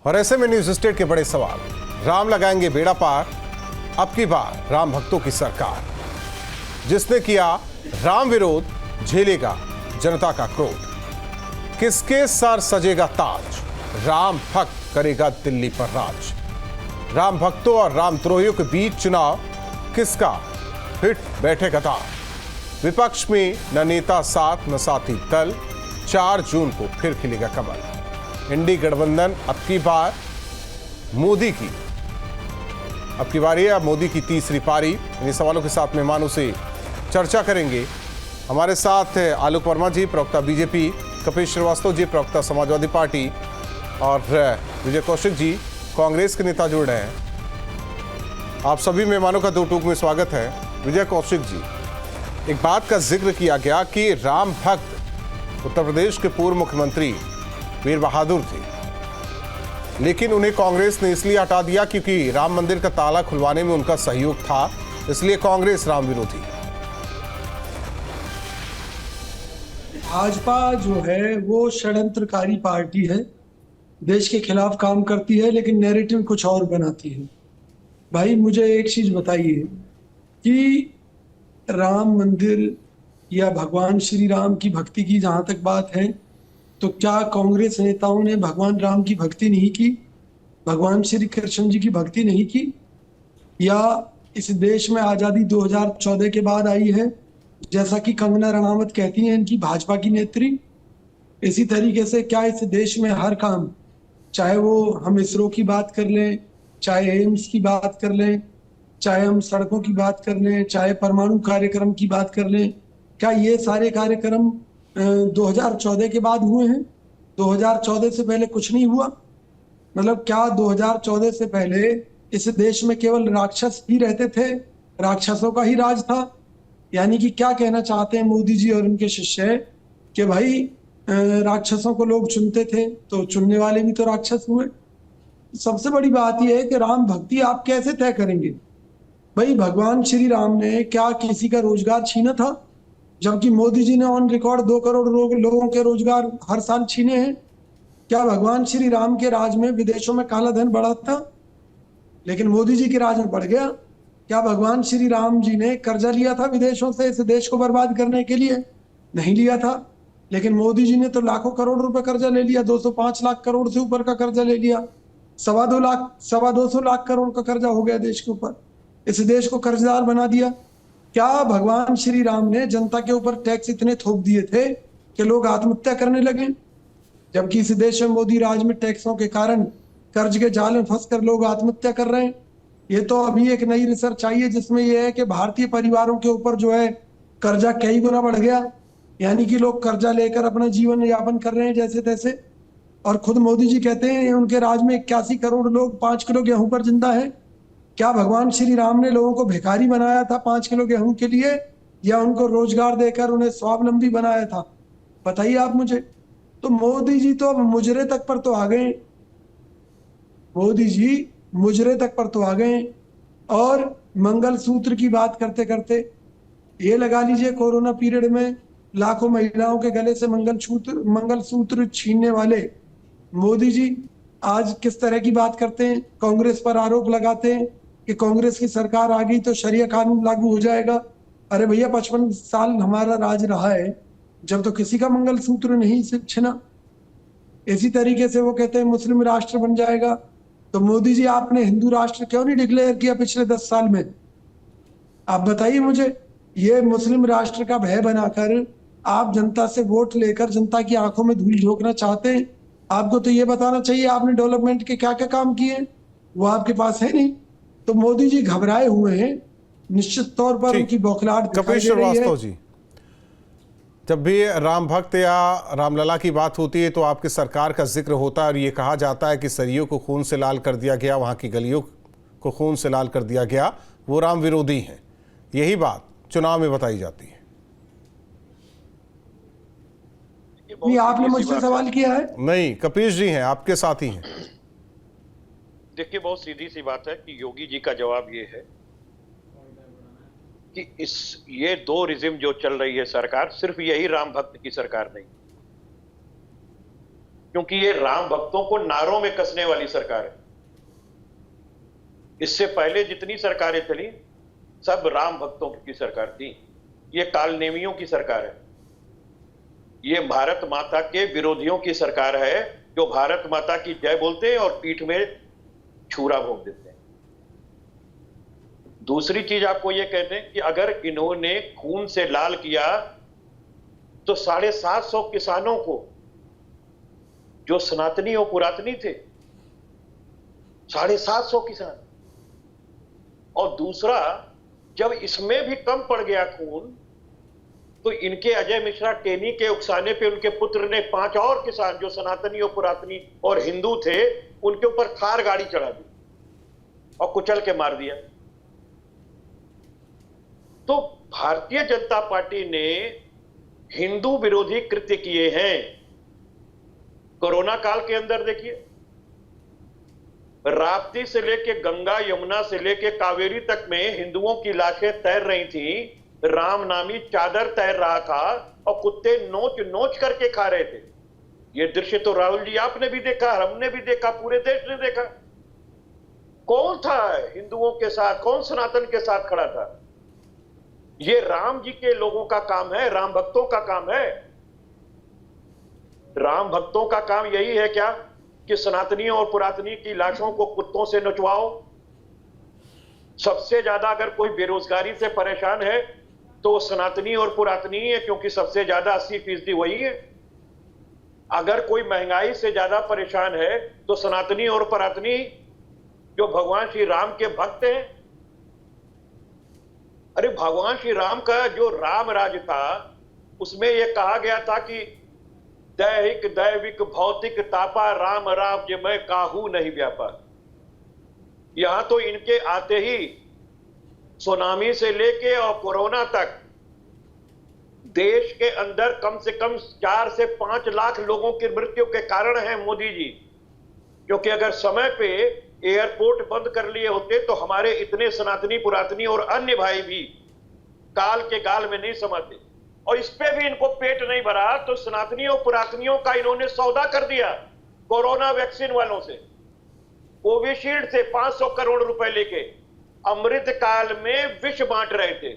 और ऐसे में न्यूज स्टेट के बड़े सवाल। राम लगाएंगे बेड़ा पार, अब की बार राम भक्तों की सरकार। जिसने किया राम विरोध झेलेगा जनता का क्रोध। किसके सर सजेगा ताज, राम भक्त करेगा दिल्ली पर राज। राम भक्तों और रामद्रोहियों के बीच चुनाव, किसका हिट बैठेगा दांव। विपक्ष में न नेता साथ न साथी दल, 4 जून को फिर खिलेगा कमल। इंडी गठबंधन अब की बार मोदी की, अब की बारी है मोदी की तीसरी पारी। इन सवालों के साथ मेहमानों से चर्चा करेंगे। हमारे साथ आलोक वर्मा जी, प्रवक्ता बीजेपी, कपिल श्रीवास्तव जी, प्रवक्ता समाजवादी पार्टी, और विजय कौशिक जी, कांग्रेस के नेता जुड़ रहे हैं। आप सभी मेहमानों का 2 टूक में स्वागत है। विजय कौशिक जी, एक बात का जिक्र किया गया कि राम भक्त उत्तर प्रदेश के पूर्व मुख्यमंत्री वीर बहादुर थे, लेकिन उन्हें कांग्रेस ने इसलिए हटा दिया क्योंकि राम मंदिर का ताला खुलवाने में उनका सहयोग था, इसलिए कांग्रेस राम विरोधी। भाजपा जो है वो षड्यंत्रकारी पार्टी है, देश के खिलाफ काम करती है, लेकिन नैरेटिव कुछ और बनाती है। भाई मुझे एक चीज बताइए कि राम मंदिर या भगवान श्री राम की भक्ति की जहां तक बात है, तो क्या कांग्रेस नेताओं ने भगवान राम की भक्ति नहीं की, भगवान श्री कृष्ण जी की भक्ति नहीं की? या इस देश में आजादी 2014 के बाद आई है, जैसा कि कंगना रनावत कहती हैं इनकी भाजपा की नेत्री? इसी तरीके से क्या इस देश में हर काम, चाहे वो हम इसरो की बात कर लें, चाहे एम्स की बात कर लें, चाहे हम सड़कों की बात कर लें, चाहे परमाणु कार्यक्रम की बात कर लें, क्या ये सारे कार्यक्रम 2014 के बाद हुए हैं? 2014 से पहले कुछ नहीं हुआ? मतलब क्या 2014 से पहले इस देश में केवल राक्षस ही रहते थे, राक्षसों का ही राज था? यानी कि क्या कहना चाहते हैं मोदी जी और उनके शिष्य कि भाई राक्षसों को लोग चुनते थे तो चुनने वाले भी तो राक्षस हुए। सबसे बड़ी बात यह है कि राम भक्ति आप कैसे तय करेंगे? भाई भगवान श्री राम ने क्या किसी का रोजगार छीना था, जबकि मोदी जी ने ऑन रिकॉर्ड 2 करोड़ लोगों के रोजगार हर साल छीने हैं? क्या भगवान श्री राम के राज में विदेशों में काला धन बढ़ा था, लेकिन मोदी जी के राज में बढ़ गया? क्या भगवान श्री राम जी ने कर्जा लिया था विदेशों से इस देश को बर्बाद करने के लिए? नहीं लिया था, लेकिन मोदी जी ने तो लाखों करोड़ रुपए कर्जा ले लिया, 205 लाख करोड़ से ऊपर का कर्जा ले लिया। 2.25 लाख करोड़ का कर्जा हो गया देश के ऊपर, इस देश को कर्जदार बना दिया। क्या भगवान श्री राम ने जनता के ऊपर टैक्स इतने थोप दिए थे कि लोग आत्महत्या करने लगे, जबकि इस देश में मोदी राज में टैक्सों के कारण कर्ज के जाल में फंसकर लोग आत्महत्या कर रहे हैं? ये तो अभी एक नई रिसर्च आई है जिसमें यह है कि भारतीय परिवारों के ऊपर जो है कर्जा कई गुना बढ़ गया, यानी कि लोग कर्जा लेकर अपना जीवन यापन कर रहे हैं जैसे तैसे। और खुद मोदी जी कहते हैं उनके राज में 81 करोड़ लोग 5 किलो गेहूं पर जिंदा है। क्या भगवान श्री राम ने लोगों को भिखारी बनाया था 5 किलो गेहूं के लिए, या उनको रोजगार देकर उन्हें स्वावलंबी बनाया था? बताइए आप मुझे। तो मोदी जी तो अब मुजरे तक पर तो आ गए, मोदी जी मुजरे तक पर तो आ गए। और मंगलसूत्र की बात करते करते ये लगा लीजिए, कोरोना पीरियड में लाखों महिलाओं के गले से मंगलसूत्र छीनने वाले मोदी जी आज किस तरह की बात करते हैं? कांग्रेस पर आरोप लगाते हैं कि कांग्रेस की सरकार आ गई तो शरिया कानून लागू हो जाएगा। अरे भैया 55 साल हमारा राज रहा है, जब तो किसी का मंगलसूत्र नहीं छिना। इसी तरीके से वो कहते हैं मुस्लिम राष्ट्र बन जाएगा, तो मोदी जी आपने हिंदू राष्ट्र क्यों नहीं डिक्लेयर किया पिछले 10 साल में? आप बताइए मुझे। ये मुस्लिम राष्ट्र का भय बनाकर आप जनता से वोट लेकर जनता की आंखों में धूल झोंकना चाहते हैं। आपको तो ये बताना चाहिए आपने डेवलपमेंट के क्या क्या काम किए, वो आपके पास है नहीं। तो मोदी जी घबराए हुए हैं, निश्चित तौर पर उनकी बौखलाहट दिखाई दे रही है। जी, जब भी राम भक्त या रामलला की बात होती है तो आपकी सरकार का जिक्र होता है और ये कहा जाता है कि सरयू को खून से लाल कर दिया गया, वहां की गलियों को खून से लाल कर दिया गया, वो राम विरोधी हैं। यही बात चुनाव में बताई जाती है। ये आपने मुझसे सवाल किया है? नहीं, कपिल जी हैं, आपके साथ ही हैं। देखिए, बहुत सीधी सी बात है कि योगी जी का जवाब ये है कि ये 2 रिजिम जो चल रही है सरकार, सिर्फ यही राम भक्त की सरकार नहीं, क्योंकि ये राम भक्तों को नारों में कसने वाली सरकार है। इससे पहले जितनी सरकारें चली सब राम भक्तों की सरकार थी। ये कालनेमियों की सरकार है। ये भारत माता के विरोधियों की सरकार है, जो भारत माता की जय बोलते हैं और पीठ में छुरा भोंक देते हैं। दूसरी चीज आपको ये कहते हैं कि अगर इन्होंने खून से लाल किया तो 750 किसानों को, जो सनातनी और पुरातनी थे, 750 किसान, और दूसरा जब इसमें भी कम पड़ गया खून तो इनके अजय मिश्रा टेनी के उकसाने पे उनके पुत्र ने 5 और किसान जो सनातनी और पुरातनी और हिंदू थे उनके ऊपर थार गाड़ी चढ़ा दी और कुचल के मार दिया। तो भारतीय जनता पार्टी ने हिंदू विरोधी कृत्य किए हैं। कोरोना काल के अंदर देखिए, राप्ती से लेके गंगा यमुना से लेके कावेरी तक में हिंदुओं की लाशें तैर रही थी, राम नामी चादर तैर रहा था और कुत्ते नोच नोच करके खा रहे थे। ये दृश्य तो राहुल जी आपने भी देखा, हमने भी देखा, पूरे देश ने देखा। कौन था हिंदुओं के साथ, कौन सनातन के साथ खड़ा था? ये राम जी के लोगों का काम है, राम भक्तों का काम है। राम भक्तों का काम यही है क्या कि सनातनियों और पुरातनी की लाशों को कुत्तों से नचवाओ? सबसे ज्यादा अगर कोई बेरोजगारी से परेशान है तो सनातनी और पुरातनी है, क्योंकि सबसे ज्यादा 80% वही है। अगर कोई महंगाई से ज्यादा परेशान है तो सनातनी और पुरातनी जो भगवान श्री राम के भक्त हैं। अरे भगवान श्री राम का जो राम राज था उसमें यह कहा गया था कि दैहिक दैविक भौतिक तापा राम राम जे मैं काहू नहीं व्यापा। यहां तो इनके आते ही सुनामी से लेके और कोरोना तक देश के अंदर कम से कम 4 से 5 लाख लोगों की मृत्यु के कारण है मोदी जी। क्योंकि अगर समय पे एयरपोर्ट बंद कर लिए होते तो हमारे इतने सनातनी पुरातनी और अन्य भाई भी काल के गाल में नहीं समाते। और इस पे भी इनको पेट नहीं भरा तो सनातनियों पुरातनियों का इन्होंने सौदा कर दिया कोरोना वैक्सीन वालों से। कोविशील्ड से 500 करोड़ रुपए लेके अमृत काल में विष बांट रहे थे।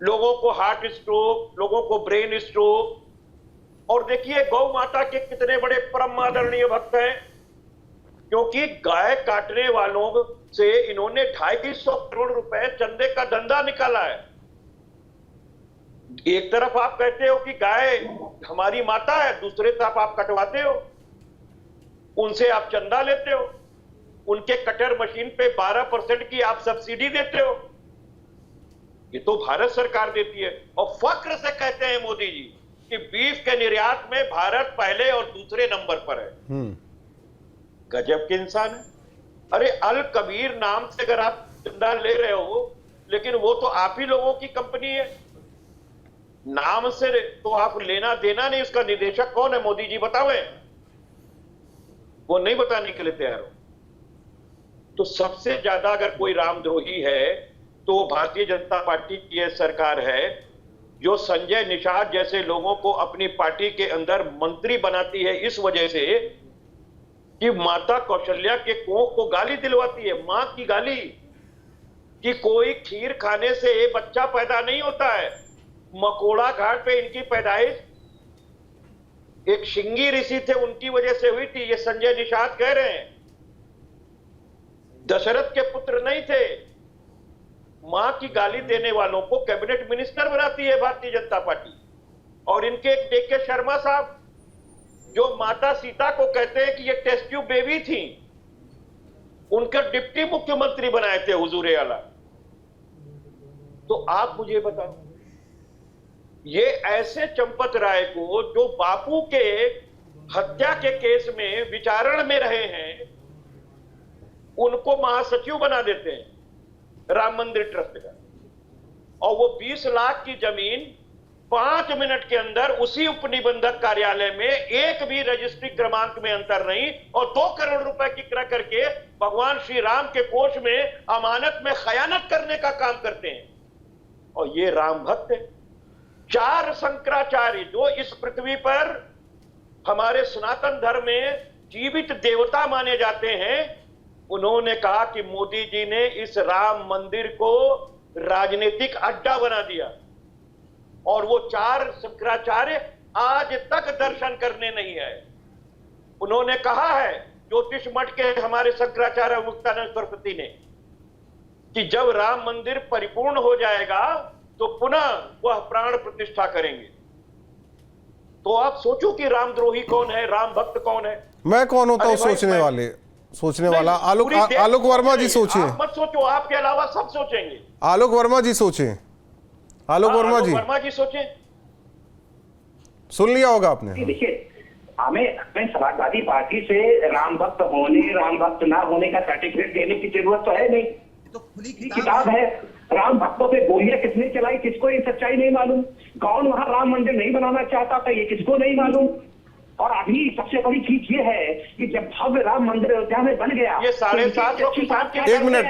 लोगों को हार्ट स्ट्रोक, लोगों को ब्रेन स्ट्रोक। और देखिए गौ माता के कितने बड़े परम आदरणीय भक्त हैं, क्योंकि गाय काटने वालों से इन्होंने 250 करोड़ रुपए चंदे का धंधा निकाला है। एक तरफ आप कहते हो कि गाय हमारी माता है, दूसरे तरफ आप कटवाते हो, उनसे आप चंदा लेते हो, उनके कटर मशीन पे 12% की आप सब्सिडी देते हो। ये तो भारत सरकार देती है। और फक्र से कहते हैं मोदी जी कि बीफ के निर्यात में भारत पहले और दूसरे नंबर पर है। गजब के इंसान है। अरे अल कबीर नाम से अगर आप चंदा ले रहे हो, लेकिन वो तो आप ही लोगों की कंपनी है, नाम से तो आप लेना देना नहीं। उसका निदेशक कौन है मोदी जी बतावे? वो नहीं बताने के लिए तैयार हो। तो सबसे ज्यादा अगर कोई रामद्रोही है तो भारतीय जनता पार्टी की यह सरकार है, जो संजय निषाद जैसे लोगों को अपनी पार्टी के अंदर मंत्री बनाती है इस वजह से कि माता कौशल्या के कोख को गाली दिलवाती है, मां की गाली, कि कोई खीर खाने से बच्चा पैदा नहीं होता है। मकोड़ा घाट पे इनकी पैदाइश एक शिंगी ऋषि थे उनकी वजह से हुई थी, ये संजय निषाद कह रहे हैं। दशरथ के पुत्र नहीं थे। मां की गाली देने वालों को कैबिनेट मिनिस्टर बनाती है भारतीय जनता पार्टी। और इनके एक DK शर्मा साहब जो माता सीता को कहते हैं कि ये टेस्ट ट्यूब बेबी थी, उनका डिप्टी मुख्यमंत्री बनाए थे हुजूर आला। तो आप मुझे बताओ, ये ऐसे चंपत राय को जो बापू के हत्या के केस में विचारण में रहे हैं, उनको महासचिव बना देते हैं राम मंदिर ट्रस्ट का। और वो 20 लाख की जमीन 5 मिनट के अंदर उसी उपनिबंधक कार्यालय में एक भी रजिस्ट्री क्रमांक में अंतर नहीं और 2 करोड़ रुपए की क्रय करके भगवान श्री राम के कोष में अमानत में खयानत करने का काम करते हैं। और ये राम भक्त है। 4 शंकराचार्य जो इस पृथ्वी पर हमारे सनातन धर्म में जीवित देवता माने जाते हैं, उन्होंने कहा कि मोदी जी ने इस राम मंदिर को राजनीतिक अड्डा बना दिया और वो 4 शंकराचार्य आज तक दर्शन करने नहीं आए। उन्होंने कहा है ज्योतिष मठ के हमारे शंकराचार्य मुक्तानंद सरस्वती ने कि जब राम मंदिर परिपूर्ण हो जाएगा तो पुनः वह प्राण प्रतिष्ठा करेंगे। तो आप सोचो कि रामद्रोही कौन है, राम भक्त कौन है। मैं कौन होता हूँ सोचने वाला? आलोक वर्मा जी सोचिए। आप मत सोचो, आपके अलावा सब सोचेंगे। आलोक वर्मा जी सोचें। आलोक वर्मा जी सोचें। सुन लिया होगा आपने। देखिए, हमें समाजवादी पार्टी से राम भक्त होने, राम भक्त ना होने का सर्टिफिकेट देने की जरूरत तो है नहीं। तो खुली किताब है। राम भक्तों पे गोलियां किसने चलाई, किसको ये सच्चाई नहीं मालूम। कौन वहां राम मंदिर नहीं बनाना चाहता था, ये किसको नहीं मालूम। और अभी सबसे बड़ी चीज ये है कि जब भव्य राम मंदिर अयोध्या में बन गया, ये 750 किसान के एक मिनट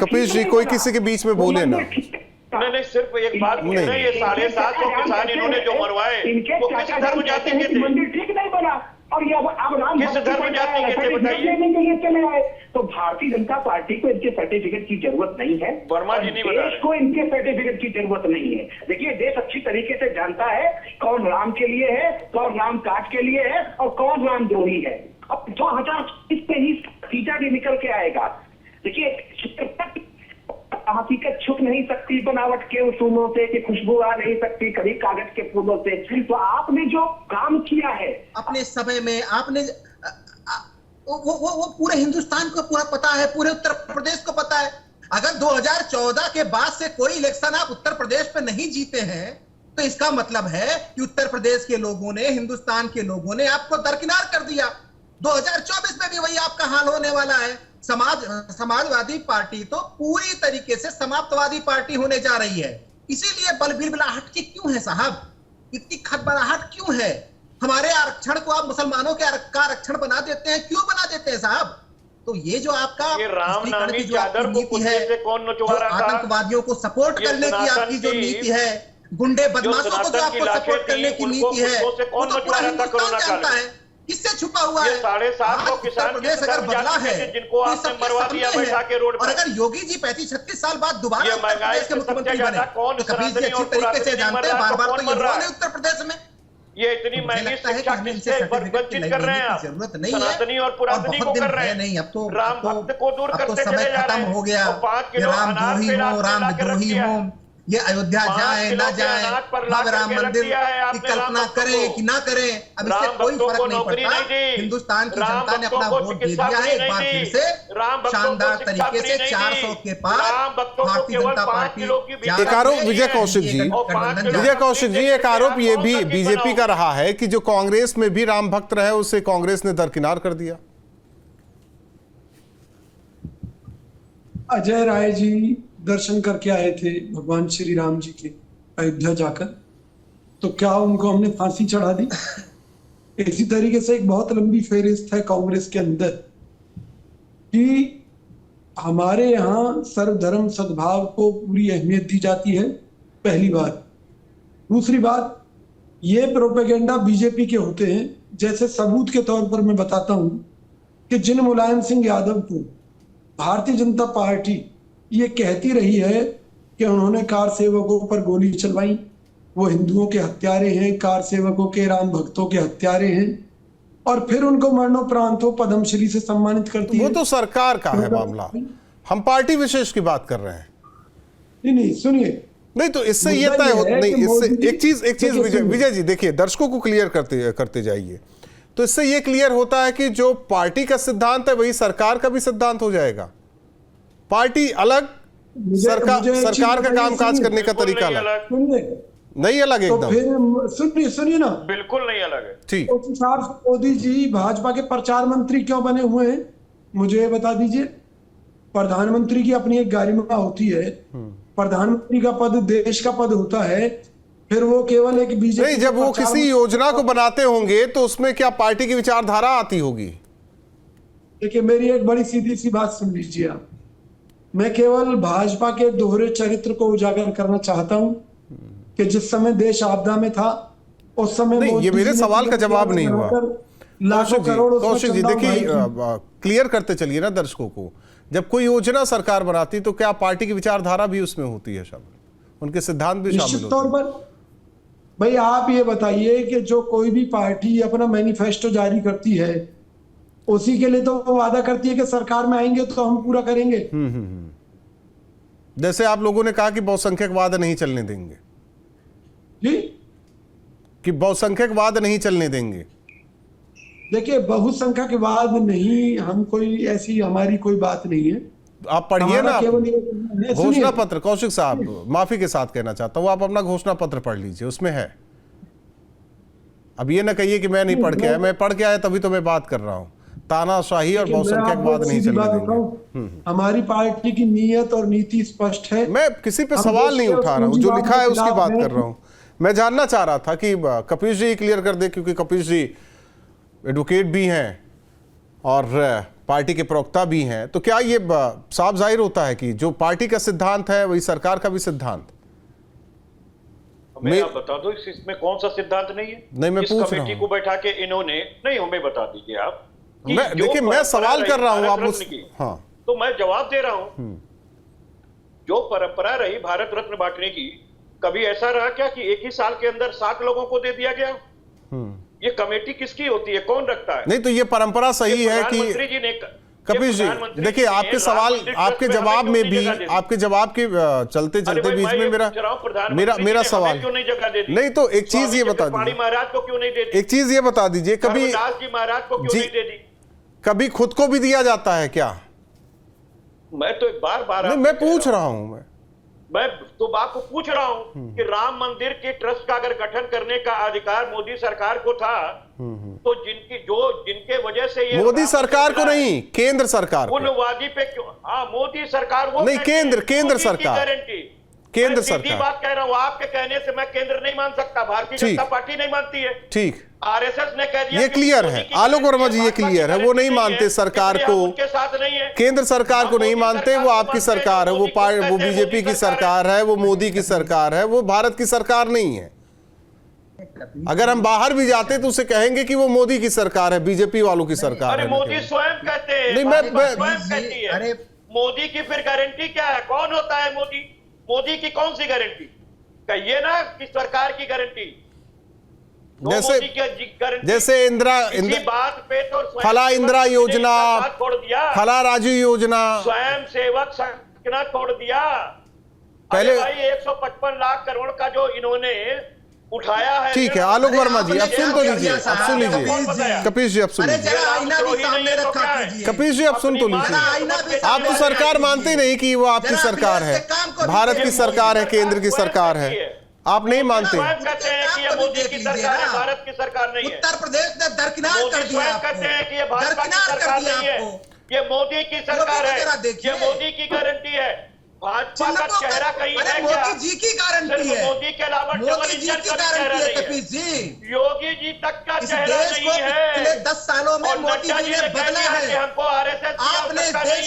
कपीश जी कोई किसी के बीच में बोले ना। नहीं, सिर्फ एक बात बोल रहे हैं, ये 750 किसान इन्होंने जो मरवाए वो किस धर्म जाति के थे? मंदिर ठीक नहीं बना और ये अब राम किस धर्म जाति के थे बताइए? चले आए। तो भारतीय जनता पार्टी को इनके सर्टिफिकेट की जरूरत नहीं है। वर्मा जी नहीं बता रहे। देश को इनके सर्टिफिकेट की जरूरत नहीं है। देखिए, देश अच्छी तरीके से जानता है कौन राम के लिए है, कौन राम काज के लिए है और कौन रामद्रोही है। अब 2024 में ही नतीजा भी निकल के आएगा। देखिए, हकीकत छुप नहीं सकती बनावट के उसूलों से, कि खुशबू आ नहीं सकती कभी कागज के फूलों से। तो आपने जो काम किया है अपने समय में, आपने वो पूरे हिंदुस्तान को पूरा पता है, पूरे उत्तर प्रदेश को पता है। अगर 2014 के बाद से कोई इलेक्शन आप उत्तर प्रदेश में नहीं जीते हैं तो इसका मतलब है कि उत्तर प्रदेश के लोगों ने, हिंदुस्तान के लोगों ने आपको दरकिनार कर दिया। 2024 में भी वही आपका हाल होने वाला है। समाजवादी पार्टी तो पूरी तरीके से समाप्तवादी पार्टी होने जा रही है। इसीलिए बलबिलाहट की क्यों है साहब, इतनी खटबड़ाहट क्यों है? हमारे आरक्षण को आप मुसलमानों के आरक्षण बना देते हैं, क्यों बना देते हैं साहब? तो ये जो आपका राम नामी चादर को नीति है, से कौन नचवा रहा था? आतंकवादियों को सपोर्ट करने की आपकी जो नीति है, गुंडे बदमाशों को जो आपको सपोर्ट करने की नीति है, वो तो पूरा हिंदुस्तान जानता है। किससे छुपा हुआ है? 750 किसान प्रदेश अगर बदला है जिनको आपने मरवा दिया बैठा के रोड पर। और अगर योगी जी 35-36 साल बाद दोबारा उत्तर प्रदेश के मुख्यमंत्री बने कौन तो कबीर जी अच्छी तरीके से जानते हैं, बार-बार तो ये हुआ नहीं उत्तर प्रदेश में। ये इतनी महंगी शिक्षा किससे वंचित कर रहे हैं आप? जरूरत नहीं है सनातनी और पुरातनी को कर रहे हैं। नहीं, अब तो राम भक्त को दूर करते समय चले जा रहे खत्म हो गया। हैं। 5 किलो रामद्रोही हो, रामद्रोही हो, ये अयोध्या जाए ना जाए, अब राम मंदिर की कल्पना करें कि ना करें, अब इससे कोई फर्क नहीं पड़ता। हिंदुस्तान की जनता ने अपना वोट दे दिया है। एक बार फिर से शानदार तरीके से 400 के पार भारतीय जनता पार्टी। एक आरोप विजय कौशिक जी एक आरोप ये भी बीजेपी का रहा है कि जो कांग्रेस में भी राम भक्त रहे उसे कांग्रेस ने दरकिनार कर दिया। अजय राय जी दर्शन करके आए थे भगवान श्री राम जी के अयोध्या जाकर, तो क्या उनको हमने फांसी चढ़ा दी? इसी तरीके से एक बहुत लंबी फेहरिस्त है कांग्रेस के अंदर कि हमारे यहाँ सर्वधर्म सद्भाव को पूरी अहमियत दी जाती है, पहली बात। दूसरी बात, ये प्रोपेगेंडा बीजेपी के होते हैं। जैसे सबूत के तौर पर मैं बताता हूं कि जिन मुलायम सिंह यादव को भारतीय जनता पार्टी ये कहती रही है कि उन्होंने कार सेवकों पर गोली चलवाई, वो हिंदुओं के हत्यारे हैं, कार सेवकों के, राम भक्तों के हत्यारे हैं, और फिर उनको मरणोपरांत पद्मश्री से सम्मानित करती है। वो तो सरकार का है मामला, हम पार्टी विशेष की बात कर रहे हैं। नहीं सुनिए, नहीं तो इससे ये तय हो नहीं, इससे एक चीज विजय जी देखिए, दर्शकों को क्लियर करते जाइए। तो इससे ये क्लियर होता है कि जो पार्टी का सिद्धांत है वही सरकार का भी सिद्धांत हो जाएगा। पार्टी अलग, सरकार का कामकाज करने का तरीका अलग, नहीं अलग एकदम। तो फिर सुनिए ना, बिल्कुल नहीं अलग है। ठीक, उस हिसाब से मोदी जी भाजपा के प्रचार मंत्री क्यों बने हुए हैं, मुझे ये बता दीजिए। प्रधानमंत्री की अपनी एक गरिमा होती है, प्रधानमंत्री का पद देश का पद होता है, फिर वो केवल एक बीजेपी नहीं, जब वो किसी योजना को बनाते होंगे तो उसमें क्या पार्टी की विचारधारा आती होगी? देखिए, मेरी एक बड़ी सीधी सी बात सुन लीजिए आप। मैं केवल भाजपा के दोहरे चरित्र को उजागर करना चाहता हूं कि जिस समय देश आपदा में था, उस समय नहीं, ये मोदी मेरे जी ने सवाल का जवाब नहीं हुआ। लाखों करोड़ उसमें कौशिक जी चंदा देखिए, उठाई थी। क्लियर करते चलिए ना दर्शकों को, जब कोई योजना सरकार बनाती तो क्या पार्टी की विचारधारा भी उसमें होती है शामिल, उनके सिद्धांत भी शामिल निश्चित तौर होते हैं? पर भाई आप ये बताइए कि जो कोई भी पार्टी अपना मैनिफेस्टो जारी करती है उसी के लिए तो वो वादा करती है कि सरकार में आएंगे तो हम पूरा करेंगे। जैसे आप लोगों ने कहा कि बहुसंख्यकवाद नहीं चलने देंगे, जी कि बहुसंख्यकवाद नहीं चलने देंगे। देखिए, बहुसंख्या के बाद नहीं, हम कोई ऐसी हमारी कोई बात नहीं है। आप पढ़िए ना हमारा केवल ये घोषणा सुनिए, पत्र। कौशिक साहब, माफी के साथ कहना चाहता हूं, आप अपना घोषणा पत्र पढ़ लीजिए, उसमें है। अब ये ना कहिए कि मैं नहीं पढ़ के आया, मैं पढ़ के आया तभी तो मैं बात कर रहा हूं। तानाशाही और देखिए, मैं बहुसंख्यकवाद आपको नहीं सीधी चलने बात देंगे। बताऊं, हमारी पार्टी की नीयत और नीति स्पष्ट है। मैं किसी पे हम सवाल देश नहीं के उठा रहा हूं, जो पूंजीवाद लिखा है के उसकी खिलाफ बात हैं। कर रहा हूं। मैं जानना चाह रहा था कि कपिश जी क्लियर कर दे, क्योंकि कपिश जी एडवोकेट भी हैं और पार्टी के प्रवक्ता भी हैं, तो क्या ये साफ जाहिर होता है कि जो पार्टी का सिद्धांत है वही सरकार का भी सिद्धांत? हमें आप बता दो इसमें कौन सा सिद्धांत नहीं है? नहीं, मैं इस पूछ रहा कमेटी हूं। को बैठा के इन्होंने नहीं, हमें बता दीजिए आप कि मैं जो देखिए, मैं परंपरा सवाल रही कर रहा हूं, आप भारत उस रत्न की, हाँ तो मैं जवाब दे रहा हूं। जो परंपरा रही भारत रत्न बांटने की, कभी ऐसा रहा क्या कि एक ही साल के अंदर 7 लोगों को दे दिया गया? ये कमेटी किसकी होती है, कौन रखता है? नहीं, तो ये परंपरा सही है कि प्रधानमंत्री जी ने कपिश जी देखिए, आपके सवाल, आपके जवाब में भी, आपके जवाब के चलते चलते बीच में मेरा सवाल, क्यों नहीं जगह दे दी? नहीं तो एक चीज ये बता पाणी दीजिए, महाराज को क्यों नहीं दे दी? एक चीज ये बता दीजिए, कभी धर्मदास जी महाराज को क्यों जी, नहीं दे दी? कभी खुद को भी दिया जाता है क्या? मैं तो बार नहीं, मैं पूछ रहा हूं। मैं तो आपको पूछ रहा हूं कि राम मंदिर के ट्रस्ट का अगर गठन करने का अधिकार मोदी सरकार को था, तो जिनके वजह से ये मोदी सरकार को नहीं, केंद्र सरकार को। उन वादी पे क्यों? हाँ, मोदी सरकार वो नहीं, केंद्र सरकार, गारंटी केंद्र सीधी सरकार। बात कह रहा हूँ, आपके कहने से मैं केंद्र नहीं मान सकता, भारतीय ठीक। जनता पार्टी नहीं मानती है, ठीक, आरएसएस ने कह दिया ये कि क्लियर मोदी है। की आलोक गारंटी वर्मा जी, ये है, भाजपा क्लियर है, की वो नहीं गारंटी मानते सरकार इसलिए को, हम उनके साथ नहीं है। केंद्र सरकार को नहीं मोदी मानते, सरकार वो को आपकी मानते हैं, सरकार है, वो मोदी को कहते हैं, बीजेपी की मोदी सरकार है, वो मोदी की सरकार है, वो भारत की सरकार नहीं है। अगर हम बाहर भी जाते तो उसे कहेंगे कि वो मोदी की सरकार है, बीजेपी वालों की सरकार अरे है। मोदी स्वयं कहते हैं, नहीं, भाजपा स्वयं जी, कहती है। अरे मोदी की फिर गारंटी क्या है? कौन होता है मोदी? मोदी की कौन सी गारंटी? कहिए ना कि सरकार की गारंटी। जैसे इंदिरा बात पे तो फला इंदिरा योजना, छोड़ दिया, फला राजू योजना, स्वयं सेवक संगठन छोड़ दिया। पहले भाई 155 लाख करोड़ का जो इन्होंने उठाया है। ठीक है, आलोक वर्मा जी, अब सुन तो लीजिए, अब सुन लीजिए, कपिश जी अब सुन अरे लीजिए, जरा आईना भी सामने रखा कीजिए। कपिश जी अब सुन तो लीजिए। आप तो सरकार मानते नहीं कि वो आपकी सरकार है, भारत की सरकार है, केंद्र की सरकार है, आप नहीं मानते। कहते हैं कि ये मोदी की सरकार है, भारत की सरकार नहीं है। उत्तर प्रदेश ने दरकिनार कर मोदी दिया स्वयं आपको। कहते हैं कि ये भाजपा की दरकिनार कर सरकार दिया नहीं है, आपको। ये मोदी की सरकार है, जरा देखिए। ये मोदी की गारंटी है। भाजपा का चिन्ह चेहरा कहीं अरे है क्या? मोदी जी की गारंटी सिर्फ है, मोदी के अलावा मोदी जी की गारंटी है कपिश जी। योगी जी तक का इस चेहरा देश को नहीं है। पिछले 10 सालों में और मोदी नड्डा जी ने कह बदला दिया कि है। हमको आरएसएस की आपने इस आवश्यकता देश नहीं